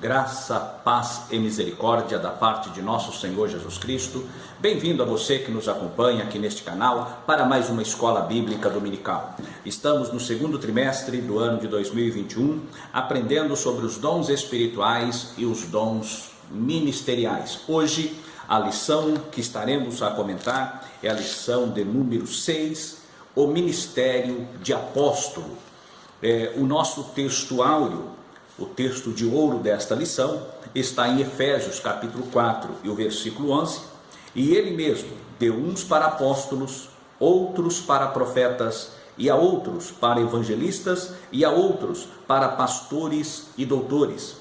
Graça, paz e misericórdia da parte de nosso Senhor Jesus Cristo. Bem-vindo a você que nos acompanha aqui neste canal para mais uma Escola Bíblica Dominical. Estamos no segundo trimestre do ano de 2021, aprendendo sobre os dons espirituais e os dons ministeriais. Hoje, a lição que estaremos a comentar é a lição de número 6, o Ministério de Apóstolo. O nosso texto áureo, o texto de ouro desta lição, está em Efésios capítulo 4 e o versículo 11, e ele mesmo deu uns para apóstolos, outros para profetas, e a outros para evangelistas, e a outros para pastores e doutores.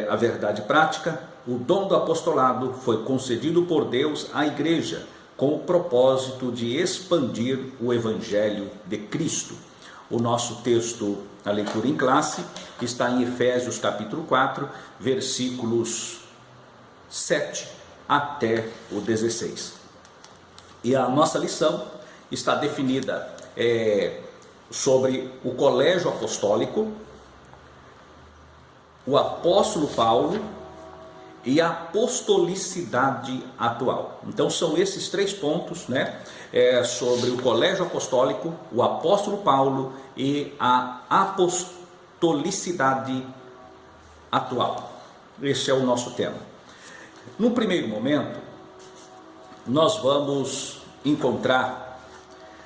A verdade prática, o dom do apostolado foi concedido por Deus à igreja, com o propósito de expandir o evangelho de Cristo. O nosso texto, a leitura em classe, está em Efésios capítulo 4, versículos 7 até o 16. E a nossa lição está definida sobre o colégio apostólico, o apóstolo Paulo e a apostolicidade atual. Então são esses três pontos, sobre o colégio apostólico, o apóstolo Paulo e a apostolicidade atual. Esse é o nosso tema. No primeiro momento, nós vamos encontrar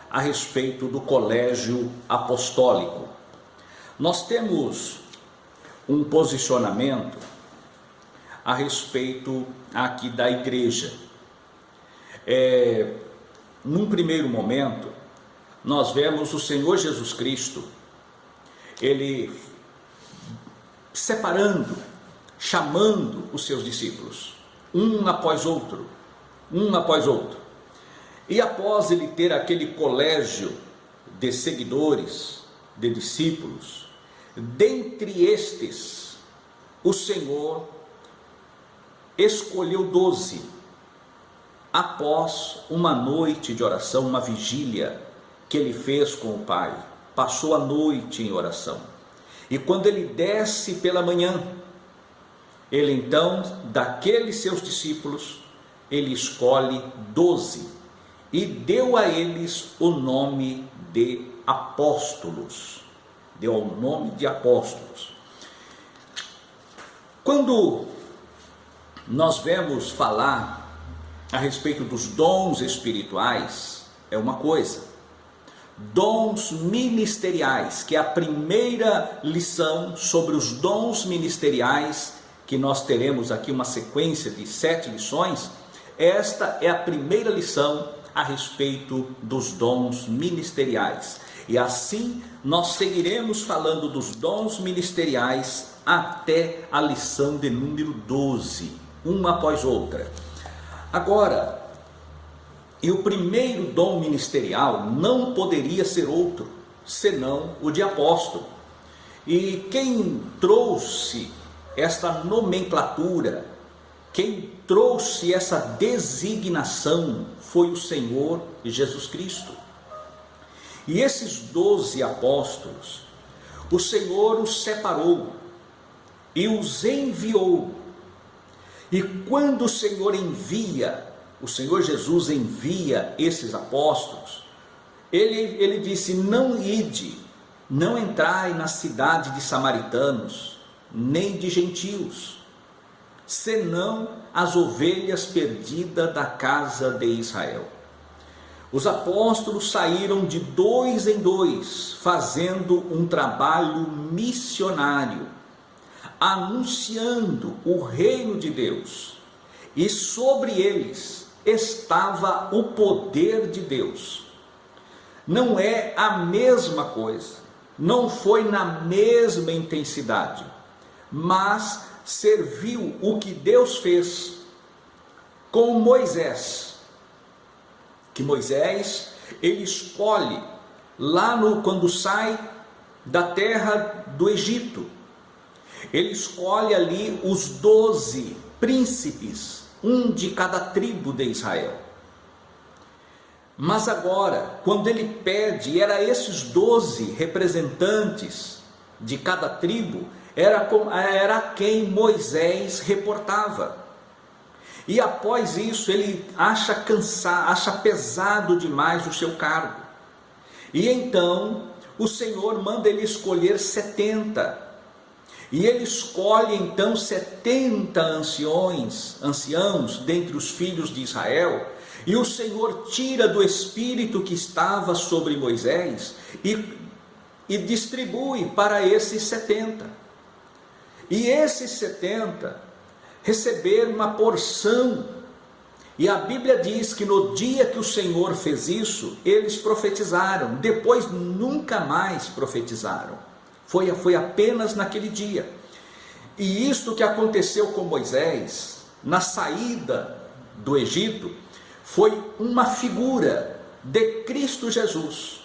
a respeito do colégio apostólico. Nós temos um posicionamento a respeito aqui da igreja. Num primeiro momento, nós vemos o Senhor Jesus Cristo, ele separando, chamando os seus discípulos, um após outro, e após ele ter aquele colégio de seguidores, de discípulos, dentre estes, o Senhor escolheu 12, após uma noite de oração, uma vigília que ele fez com o Pai, passou a noite em oração, e quando ele desce pela manhã, ele então, daqueles seus discípulos, ele escolhe 12, e deu a eles o nome de apóstolos, Quando nós vemos falar a respeito dos dons espirituais, é uma coisa. Dons ministeriais, que é a primeira lição sobre os dons ministeriais, que nós teremos aqui uma sequência de 7 lições, esta é a primeira lição a respeito dos dons ministeriais. E assim nós seguiremos falando dos dons ministeriais até a lição de número 12, uma após outra. Agora, e o primeiro dom ministerial não poderia ser outro, senão o de apóstolo. E quem trouxe esta nomenclatura, quem trouxe essa designação foi o Senhor Jesus Cristo. E esses 12 apóstolos, o Senhor os separou e os enviou. E quando o Senhor Jesus envia esses apóstolos, ele disse: não ide, não entrai na cidade de samaritanos, nem de gentios, senão as ovelhas perdidas da casa de Israel. Os apóstolos saíram de 2 em 2, fazendo um trabalho missionário, anunciando o reino de Deus, e sobre eles estava o poder de Deus. Não é a mesma coisa, não foi na mesma intensidade, mas serviu o que Deus fez com Moisés, que Moisés, ele escolhe quando sai da terra do Egito, ele escolhe ali os 12 príncipes, um de cada tribo de Israel. Mas agora, quando ele pede, era esses 12 representantes de cada tribo, era quem Moisés reportava. E após isso ele acha pesado demais o seu cargo. E então o Senhor manda ele escolher 70. E ele escolhe então 70 anciãos dentre os filhos de Israel. E o Senhor tira do espírito que estava sobre Moisés e distribui para esses 70. E esses 70 receberam uma porção. E a Bíblia diz que no dia que o Senhor fez isso, eles profetizaram. Depois nunca mais profetizaram. Foi apenas naquele dia. E isto que aconteceu com Moisés, na saída do Egito, foi uma figura de Cristo Jesus,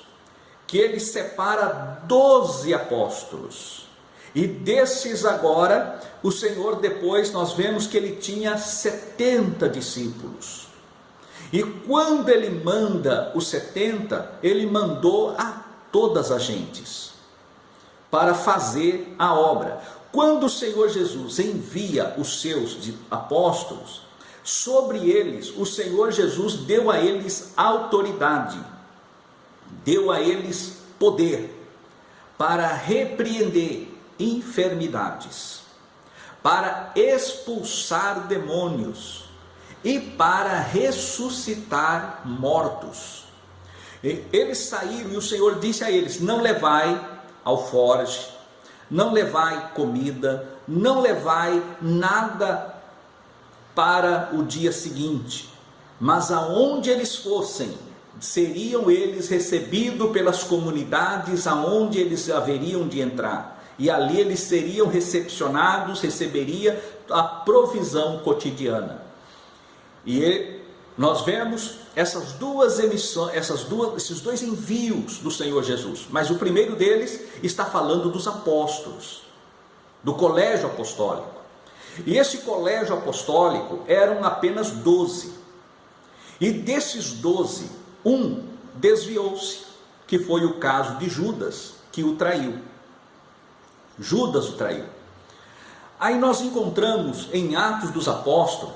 que ele separa 12 apóstolos. E desses agora, o Senhor depois nós vemos que ele tinha 70 discípulos. E quando ele manda os 70, ele mandou a todas as gentes para fazer a obra. Quando o Senhor Jesus envia os seus apóstolos, sobre eles o Senhor Jesus deu a eles autoridade, deu a eles poder para repreender enfermidades, para expulsar demônios e para ressuscitar mortos. Eles saíram e o Senhor disse a eles: não levai alforje, não levai comida, não levai nada para o dia seguinte, mas aonde eles fossem, seriam eles recebidos pelas comunidades aonde eles haveriam de entrar, e ali eles seriam recepcionados, receberia a provisão cotidiana. E nós vemos esses dois envios do Senhor Jesus, mas o primeiro deles está falando dos apóstolos, do colégio apostólico. E esse colégio apostólico eram apenas 12, e desses 12, um desviou-se, que foi o caso de Judas, que o traiu. Judas o traiu. Aí nós encontramos em Atos dos Apóstolos,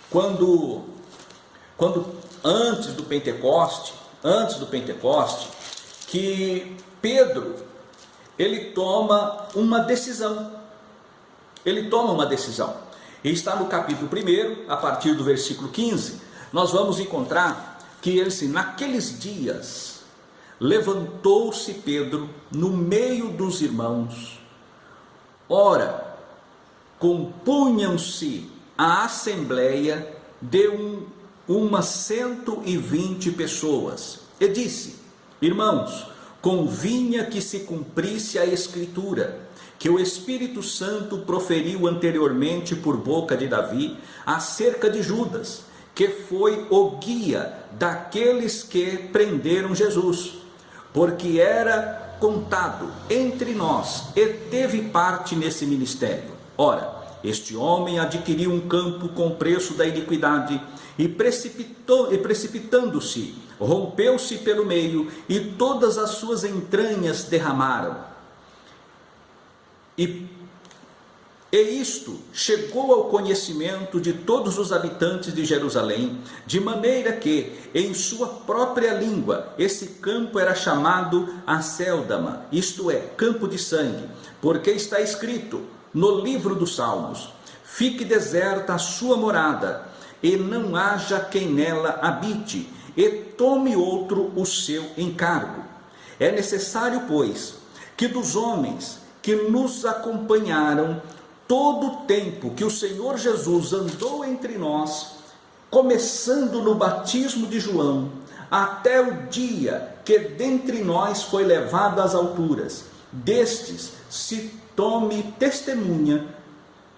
quando antes do Pentecoste, que Pedro, ele toma uma decisão. E está no capítulo 1, a partir do versículo 15, nós vamos encontrar que ele disse: naqueles dias, levantou-se Pedro no meio dos irmãos. Ora, compunham-se a assembleia de umas 120 pessoas. E disse: irmãos, convinha que se cumprisse a Escritura, que o Espírito Santo proferiu anteriormente por boca de Davi acerca de Judas, que foi o guia daqueles que prenderam Jesus, porque era contado entre nós e teve parte nesse ministério. Ora, este homem adquiriu um campo com preço da iniquidade e precipitando-se, rompeu-se pelo meio e todas as suas entranhas derramaram. E isto chegou ao conhecimento de todos os habitantes de Jerusalém, de maneira que, em sua própria língua, esse campo era chamado Acéldama, isto é, campo de sangue, porque está escrito no livro dos Salmos: fique deserta a sua morada, e não haja quem nela habite, e tome outro o seu encargo. É necessário, pois, que dos homens que nos acompanharam todo o tempo que o Senhor Jesus andou entre nós, começando no batismo de João, até o dia que dentre nós foi levado às alturas, destes se tome testemunha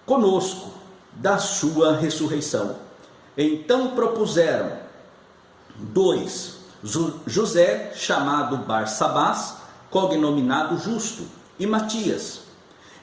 conosco da sua ressurreição. Então propuseram 2, José, chamado Barsabás, cognominado Justo, e Matias.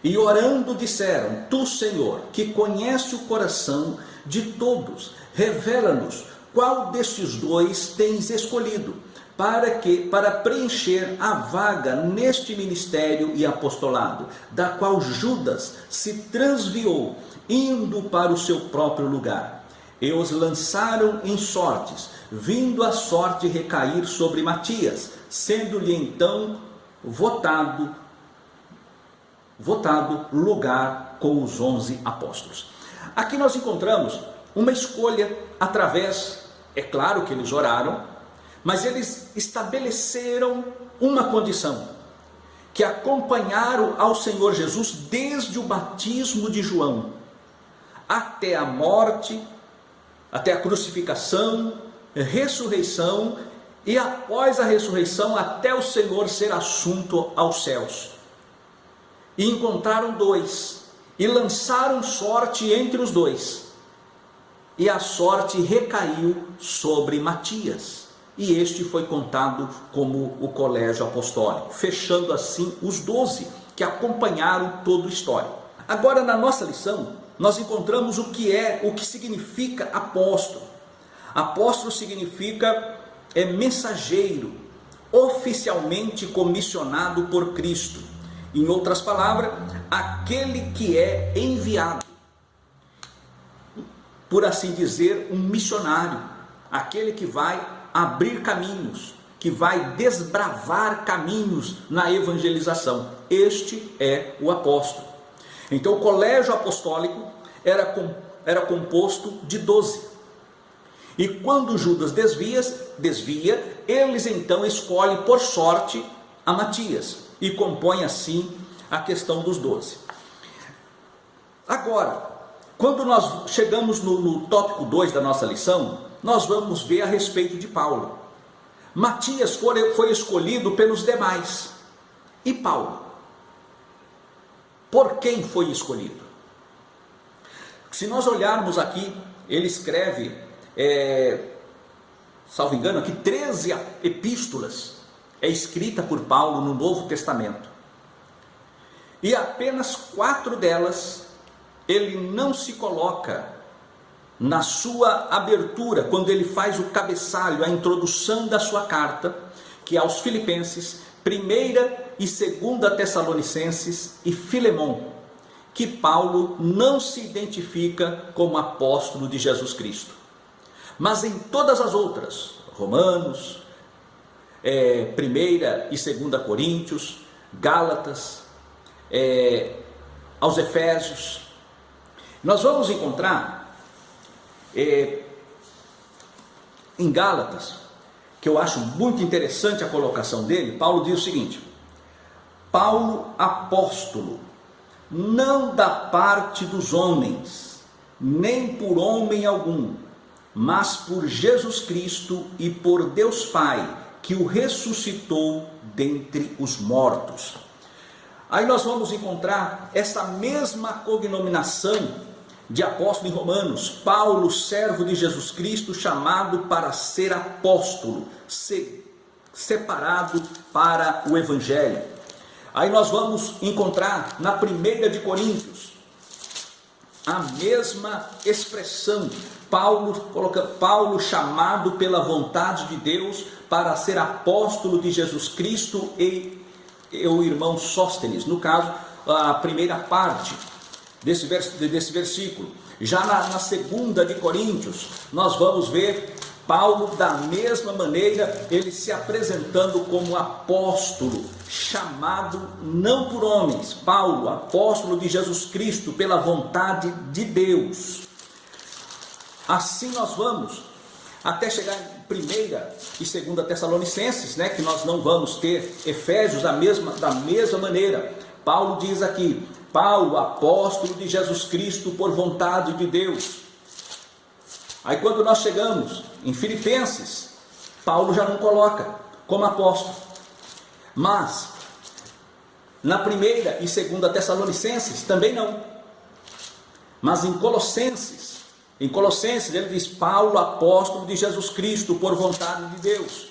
E orando disseram: tu, Senhor, que conhece o coração de todos, revela-nos qual destes dois tens escolhido, para preencher a vaga neste ministério e apostolado, da qual Judas se transviou, indo para o seu próprio lugar. E os lançaram em sortes, vindo a sorte recair sobre Matias, sendo-lhe então votado lugar com os 11 apóstolos. Aqui nós encontramos uma escolha através, é claro que eles oraram, mas eles estabeleceram uma condição, que acompanharam ao Senhor Jesus desde o batismo de João, até a morte, até a crucificação, ressurreição, e após a ressurreição, até o Senhor ser assunto aos céus. E encontraram dois, e lançaram sorte entre os dois, e a sorte recaiu sobre Matias, e este foi contado como o colégio apostólico, fechando assim os 12 que acompanharam todo o histórico. Agora, na nossa lição, nós encontramos o que significa apóstolo. Apóstolo significa mensageiro, oficialmente comissionado por Cristo. Em outras palavras, aquele que é enviado, por assim dizer, um missionário, aquele que vai abrir caminhos, que vai desbravar caminhos na evangelização. Este é o apóstolo. Então o colégio apostólico era composto de 12. E quando Judas desvia, eles então escolhem por sorte a Matias e compõem assim a questão dos 12. Agora, quando nós chegamos no tópico 2 da nossa lição, nós vamos ver a respeito de Paulo. Matias foi escolhido pelos demais. E Paulo? Por quem foi escolhido? Se nós olharmos aqui, ele escreve, salvo engano, aqui 13 epístolas é escrita por Paulo no Novo Testamento. E apenas 4 delas ele não se coloca na sua abertura, quando ele faz o cabeçalho, a introdução da sua carta, que é aos Filipenses, 1ª e 2ª Tessalonicenses e Filemon, que Paulo não se identifica como apóstolo de Jesus Cristo. Mas em todas as outras, Romanos, 1ª e 2ª Coríntios, Gálatas, aos Efésios, nós vamos encontrar em Gálatas, que eu acho muito interessante a colocação dele. Paulo diz o seguinte: Paulo, apóstolo, não da parte dos homens, nem por homem algum, mas por Jesus Cristo e por Deus Pai, que o ressuscitou dentre os mortos. Aí nós vamos encontrar essa mesma cognominação de apóstolo em Romanos. Paulo, servo de Jesus Cristo, chamado para ser apóstolo, separado para o Evangelho. Aí nós vamos encontrar na 1ª de Coríntios a mesma expressão. Paulo chamado pela vontade de Deus para ser apóstolo de Jesus Cristo, e o irmão Sóstenes, no caso, a primeira parte desse versículo. Já na 2ª de Coríntios, nós vamos ver Paulo, da mesma maneira, ele se apresentando como apóstolo, chamado não por homens. Paulo, apóstolo de Jesus Cristo, pela vontade de Deus. Assim nós vamos até chegar em 1ª e 2ª Tessalonicenses, que nós não vamos ter Efésios da mesma maneira. Paulo diz aqui: Paulo, apóstolo de Jesus Cristo, por vontade de Deus. Aí quando nós chegamos em Filipenses, Paulo já não coloca como apóstolo. Mas na 1ª e 2ª Tessalonicenses também não. Mas em Colossenses ele diz: Paulo, apóstolo de Jesus Cristo, por vontade de Deus.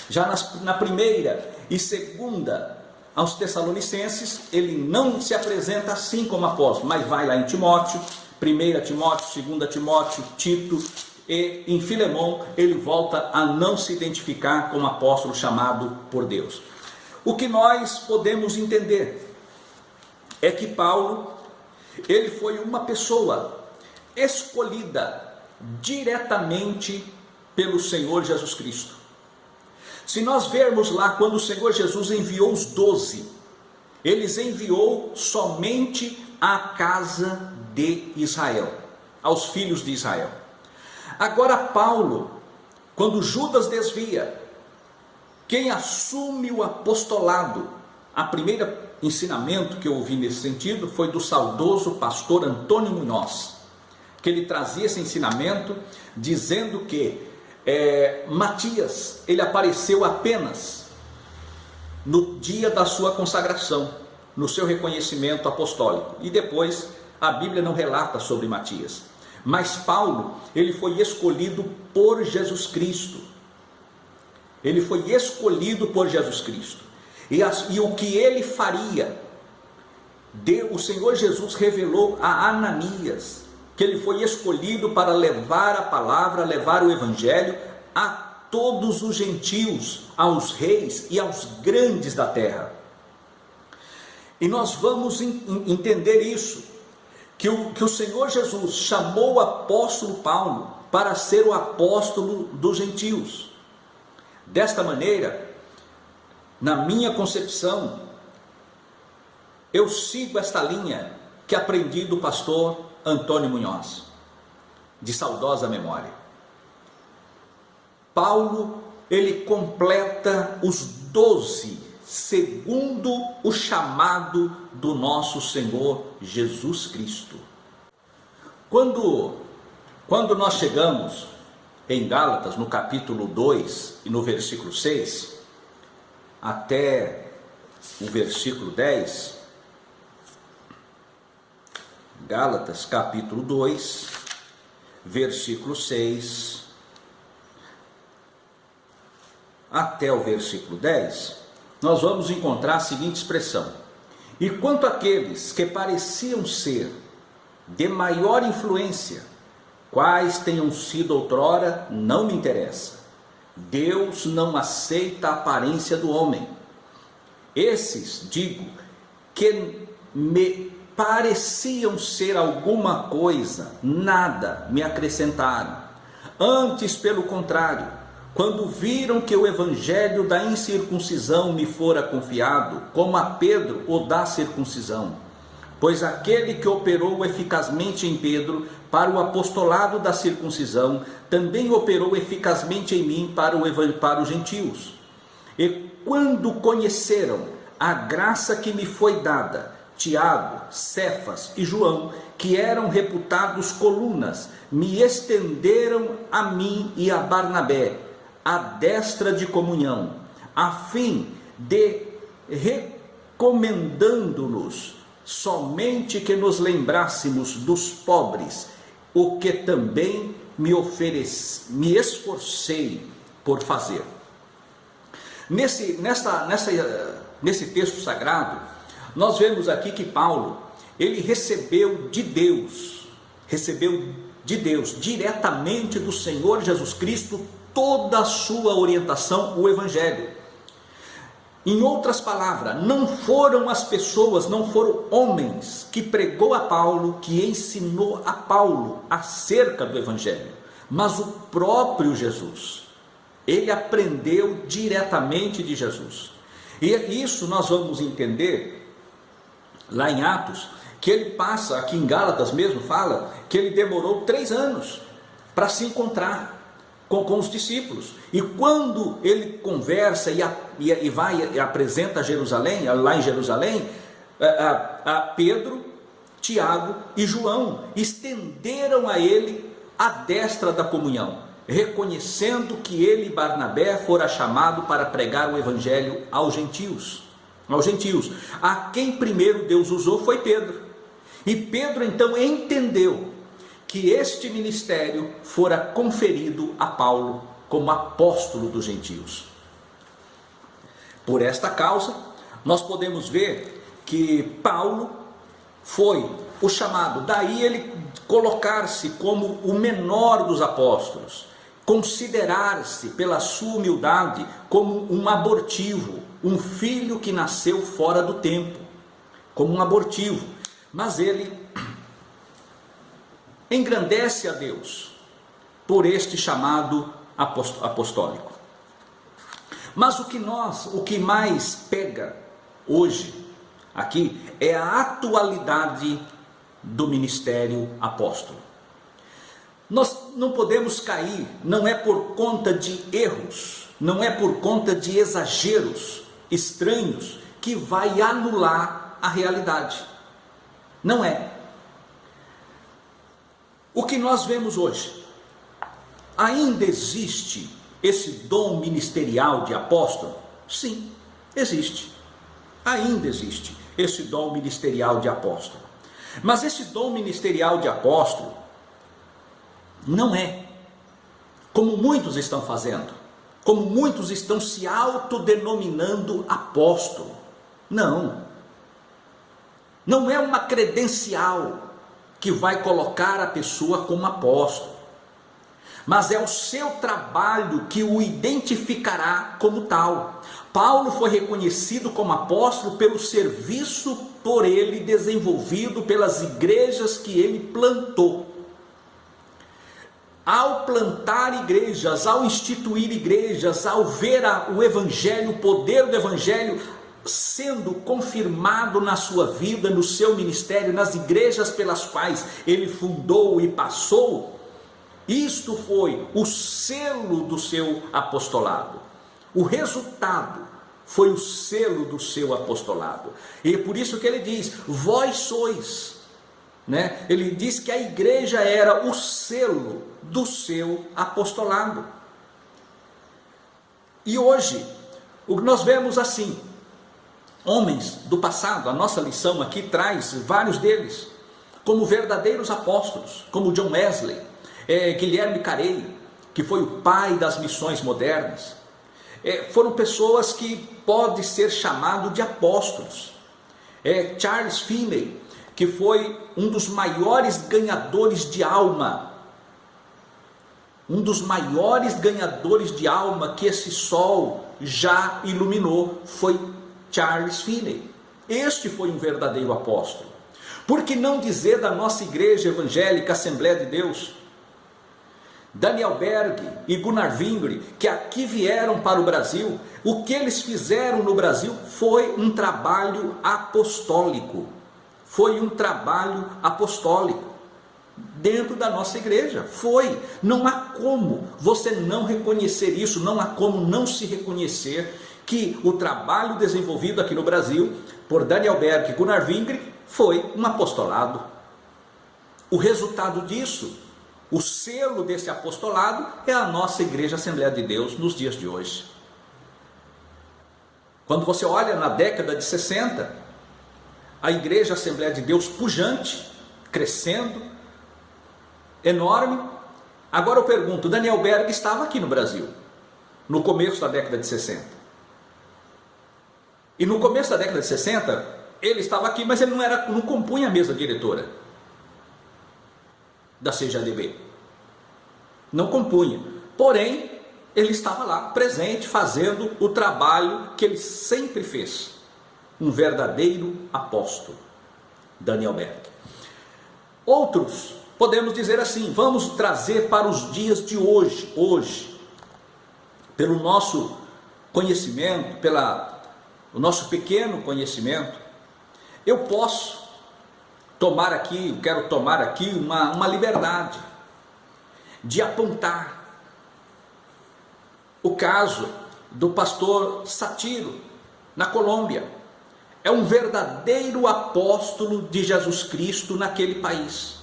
Já na 1ª e 2ª aos Tessalonicenses, ele não se apresenta assim como apóstolo, mas vai lá em Timóteo, 1 Timóteo, 2 Timóteo, Tito, e em Filemão ele volta a não se identificar como apóstolo chamado por Deus. O que nós podemos entender é que Paulo, ele foi uma pessoa escolhida diretamente pelo Senhor Jesus Cristo. Se nós vermos lá, quando o Senhor Jesus enviou os 12, eles enviou somente à casa de Israel, aos filhos de Israel. Agora Paulo, quando Judas desvia, quem assume o apostolado, a primeira ensinamento que eu ouvi nesse sentido foi do saudoso pastor Antônio Munhoz, que ele trazia esse ensinamento dizendo que Matias, ele apareceu apenas no dia da sua consagração, no seu reconhecimento apostólico, e depois a Bíblia não relata sobre Matias. Mas Paulo, ele foi escolhido por Jesus Cristo. Ele foi escolhido por Jesus Cristo. E o que ele faria, o Senhor Jesus revelou a Ananias, que ele foi escolhido para levar a palavra, levar o evangelho a todos os gentios, aos reis e aos grandes da terra. E nós vamos entender isso, que o Senhor Jesus chamou o apóstolo Paulo para ser o apóstolo dos gentios. Desta maneira, na minha concepção, eu sigo esta linha que aprendi do pastor Antônio Munhoz, de saudosa memória. Paulo, ele completa os 12, segundo o chamado do nosso Senhor Jesus Cristo. Quando nós chegamos em Gálatas, no capítulo 2 e no versículo 6, até o versículo 10, Gálatas capítulo 2, versículo 6, até o versículo 10, nós vamos encontrar a seguinte expressão: e quanto àqueles que pareciam ser de maior influência, quais tenham sido outrora, não me interessa. Deus não aceita a aparência do homem. Esses, digo, que me pareciam ser alguma coisa, nada me acrescentaram. Antes, pelo contrário, quando viram que o evangelho da incircuncisão me fora confiado, como a Pedro o da circuncisão, pois aquele que operou eficazmente em Pedro para o apostolado da circuncisão, também operou eficazmente em mim para os gentios. E quando conheceram a graça que me foi dada, Tiago, Cefas e João, que eram reputados colunas, me estenderam a mim e a Barnabé a destra de comunhão, a fim de, recomendando-nos somente que nos lembrássemos dos pobres, o que também me esforcei por fazer. Nesse texto sagrado, nós vemos aqui que Paulo, ele recebeu de Deus, diretamente do Senhor Jesus Cristo, toda a sua orientação, o Evangelho. Em outras palavras, não foram as pessoas, não foram homens que pregou a Paulo, que ensinou a Paulo acerca do Evangelho, mas o próprio Jesus. Ele aprendeu diretamente de Jesus. E isso nós vamos entender lá em Atos, que ele passa, aqui em Gálatas mesmo fala, que ele demorou 3 anos para se encontrar com os discípulos. E quando ele conversa e vai e apresenta Jerusalém, lá em Jerusalém, a Pedro, Tiago e João estenderam a ele a destra da comunhão, reconhecendo que ele e Barnabé fora chamado para pregar o evangelho aos gentios. A quem primeiro Deus usou foi Pedro. E Pedro então entendeu que este ministério fora conferido a Paulo como apóstolo dos gentios. Por esta causa, nós podemos ver que Paulo foi o chamado. Daí ele colocar-se como o menor dos apóstolos, considerar-se pela sua humildade como um abortivo, um filho que nasceu fora do tempo, como um abortivo. Mas ele engrandece a Deus por este chamado apostólico. Mas o que mais pega hoje aqui é a atualidade do ministério apóstolo. Nós não podemos cair, não é por conta de erros, não é por conta de exageros estranhos que vai anular a realidade. Não é. O que nós vemos hoje, ainda existe esse dom ministerial de apóstolo? Sim, existe. Ainda existe esse dom ministerial de apóstolo. Mas esse dom ministerial de apóstolo não é como muitos estão fazendo, como muitos estão se autodenominando apóstolo. Não. Não é uma credencial que vai colocar a pessoa como apóstolo, mas é o seu trabalho que o identificará como tal. Paulo foi reconhecido como apóstolo pelo serviço por ele desenvolvido pelas igrejas que ele plantou. Ao plantar igrejas, ao instituir igrejas, ao ver o evangelho, o poder do evangelho sendo confirmado na sua vida, no seu ministério, nas igrejas pelas quais ele fundou e passou, isto foi o selo do seu apostolado. O resultado foi o selo do seu apostolado. E é por isso que ele diz: vós sois, né? Ele diz que a igreja era o selo do seu apostolado. E hoje, o que nós vemos assim, homens do passado, a nossa lição aqui traz vários deles, como verdadeiros apóstolos, como John Wesley, Guilherme Carey, que foi o pai das missões modernas. Foram pessoas que podem ser chamados de apóstolos. Charles Finney, que foi um dos maiores ganhadores de alma, um dos maiores ganhadores de alma que esse sol já iluminou, foi Charles Finney. Este foi um verdadeiro apóstolo. Por que não dizer da nossa igreja evangélica Assembleia de Deus? Daniel Berg e Gunnar Wingre, que aqui vieram para o Brasil, o que eles fizeram no Brasil foi um trabalho apostólico. Foi um trabalho apostólico dentro da nossa igreja. Foi. Não há como você não reconhecer isso, não há como não se reconhecer que o trabalho desenvolvido aqui no Brasil por Daniel Berg e Gunnar Wingre foi um apostolado. O resultado disso, o selo desse apostolado, é a nossa igreja Assembleia de Deus nos dias de hoje. Quando você olha na década de 60, a igreja Assembleia de Deus pujante, crescendo, enorme. Agora eu pergunto, Daniel Berg estava aqui no Brasil, no começo da década de 60. E no começo da década de 60, ele estava aqui, mas ele não compunha a mesa diretora da CGADB. Não compunha. Porém, ele estava lá, presente, fazendo o trabalho que ele sempre fez. Um verdadeiro apóstolo, Daniel Berg. Outros, podemos dizer assim, vamos trazer para os dias de hoje, pelo nosso conhecimento, o nosso pequeno conhecimento, eu posso quero tomar aqui uma liberdade de apontar o caso do pastor Satiro, na Colômbia. É um verdadeiro apóstolo de Jesus Cristo naquele país.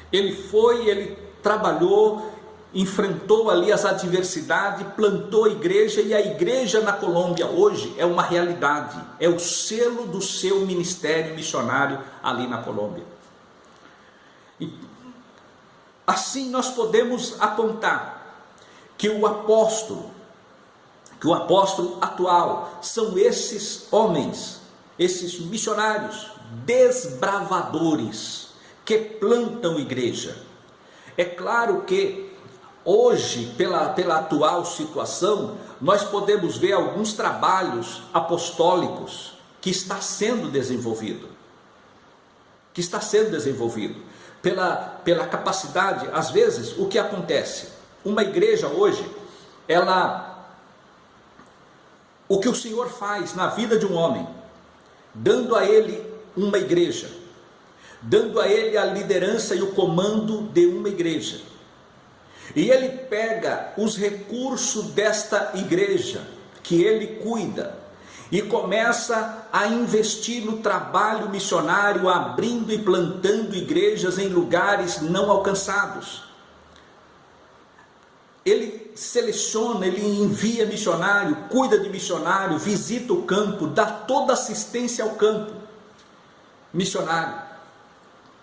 Ele trabalhou, enfrentou ali as adversidades, plantou a igreja, e a igreja na Colômbia hoje é uma realidade, é o selo do seu ministério missionário ali na Colômbia. E assim nós podemos apontar que o apóstolo atual são esses homens, esses missionários desbravadores, que plantam igreja. É claro que hoje, pela atual situação, nós podemos ver alguns trabalhos apostólicos que está sendo desenvolvido. Pela capacidade. Às vezes, o que acontece? Uma igreja hoje, o que o Senhor faz na vida de um homem, dando a ele uma igreja, dando a ele a liderança e o comando de uma igreja, e ele pega os recursos desta igreja, que ele cuida, e começa a investir no trabalho missionário, abrindo e plantando igrejas em lugares não alcançados. Ele seleciona, ele envia missionário, cuida de missionário, visita o campo, dá toda assistência ao campo missionário,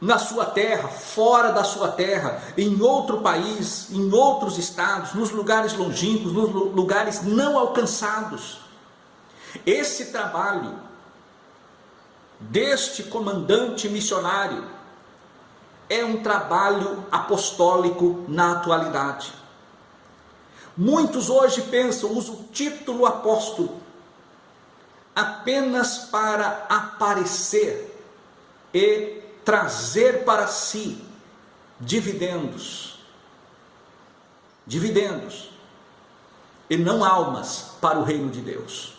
na sua terra, fora da sua terra, em outro país, em outros estados, nos lugares longínquos, nos lugares não alcançados. Esse trabalho deste comandante missionário é um trabalho apostólico na atualidade. Muitos hoje pensam, usam o título apóstolo apenas para aparecer e trazer para si dividendos, e não almas para o reino de Deus.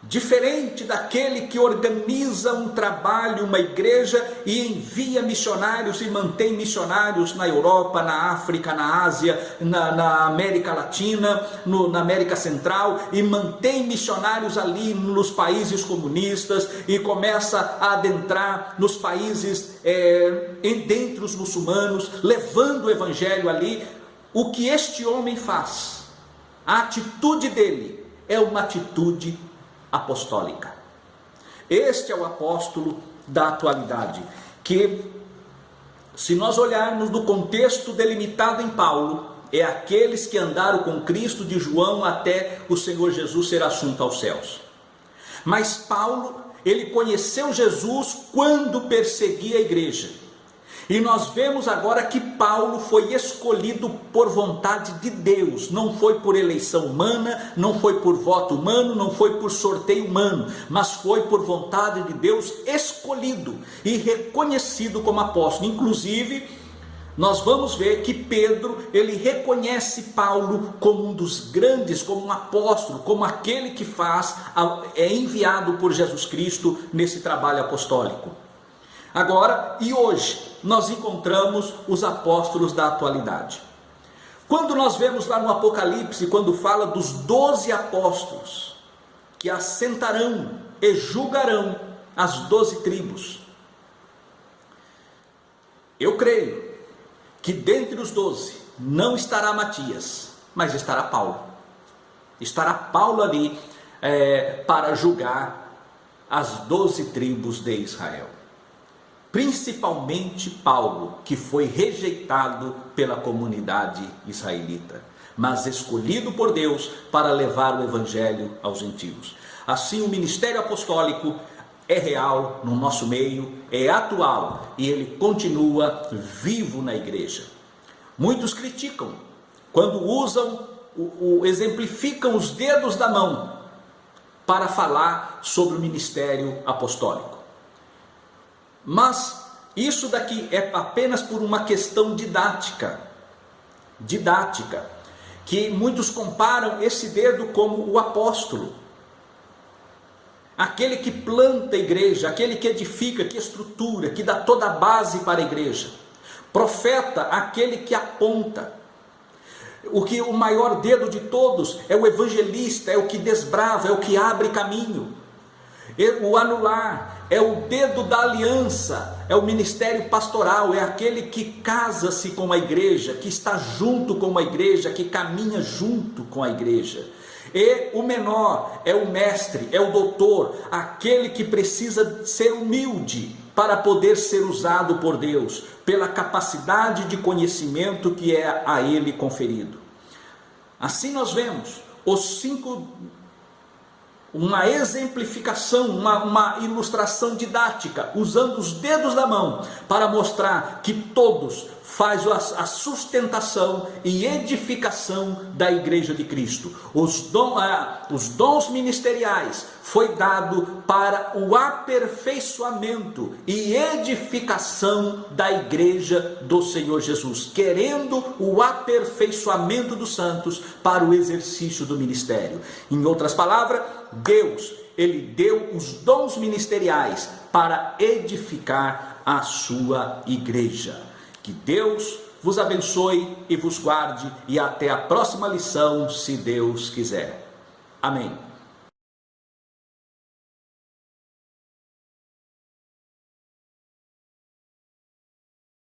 Diferente daquele que organiza um trabalho, uma igreja, e envia missionários e mantém missionários na Europa, na África, na Ásia, na América Latina, na América Central, e mantém missionários ali nos países comunistas, e começa a adentrar nos países dentre os muçulmanos, levando o evangelho ali. O que este homem faz, a atitude dele é uma atitude apostólica. Este é o apóstolo da atualidade, que, se nós olharmos no contexto delimitado em Paulo, é aqueles que andaram com Cristo de João até o Senhor Jesus ser assunto aos céus. Mas Paulo, ele conheceu Jesus quando perseguia a igreja. E nós vemos agora que Paulo foi escolhido por vontade de Deus, não foi por eleição humana, não foi por voto humano, não foi por sorteio humano, mas foi por vontade de Deus escolhido e reconhecido como apóstolo. Inclusive, nós vamos ver que Pedro, ele reconhece Paulo como um dos grandes, como um apóstolo, como aquele que é enviado por Jesus Cristo nesse trabalho apostólico. Agora, e hoje, nós encontramos os apóstolos da atualidade. Quando nós vemos lá no Apocalipse, quando fala dos 12 apóstolos, que assentarão e julgarão as 12 tribos, eu creio que dentre os 12 não estará Matias, mas estará Paulo. Estará Paulo ali para julgar as 12 tribos de Israel. Principalmente Paulo, que foi rejeitado pela comunidade israelita, mas escolhido por Deus para levar o evangelho aos gentios. Assim, o ministério apostólico é real no nosso meio, é atual, e ele continua vivo na igreja. Muitos criticam quando exemplificam os dedos da mão para falar sobre o ministério apostólico. Mas isso daqui é apenas por uma questão didática, que muitos comparam esse dedo como o apóstolo, aquele que planta a igreja, aquele que edifica, que estrutura, que dá toda a base para a igreja. Profeta, aquele que aponta. O maior dedo de todos é o evangelista, é o que desbrava, é o que abre caminho. O anular é o dedo da aliança, é o ministério pastoral, é aquele que casa-se com a igreja, que está junto com a igreja, que caminha junto com a igreja. E o menor é o mestre, é o doutor, aquele que precisa ser humilde para poder ser usado por Deus, pela capacidade de conhecimento que é a ele conferido. Assim nós vemos os uma exemplificação, uma ilustração didática, usando os dedos da mão, para mostrar que todos faz a sustentação e edificação da Igreja de Cristo. Os dons ministeriais foi dado para o aperfeiçoamento e edificação da Igreja do Senhor Jesus, querendo o aperfeiçoamento dos santos para o exercício do ministério. Em outras palavras, Deus, Ele deu os dons ministeriais para edificar a sua igreja. Que Deus vos abençoe e vos guarde, e até a próxima lição, se Deus quiser. Amém.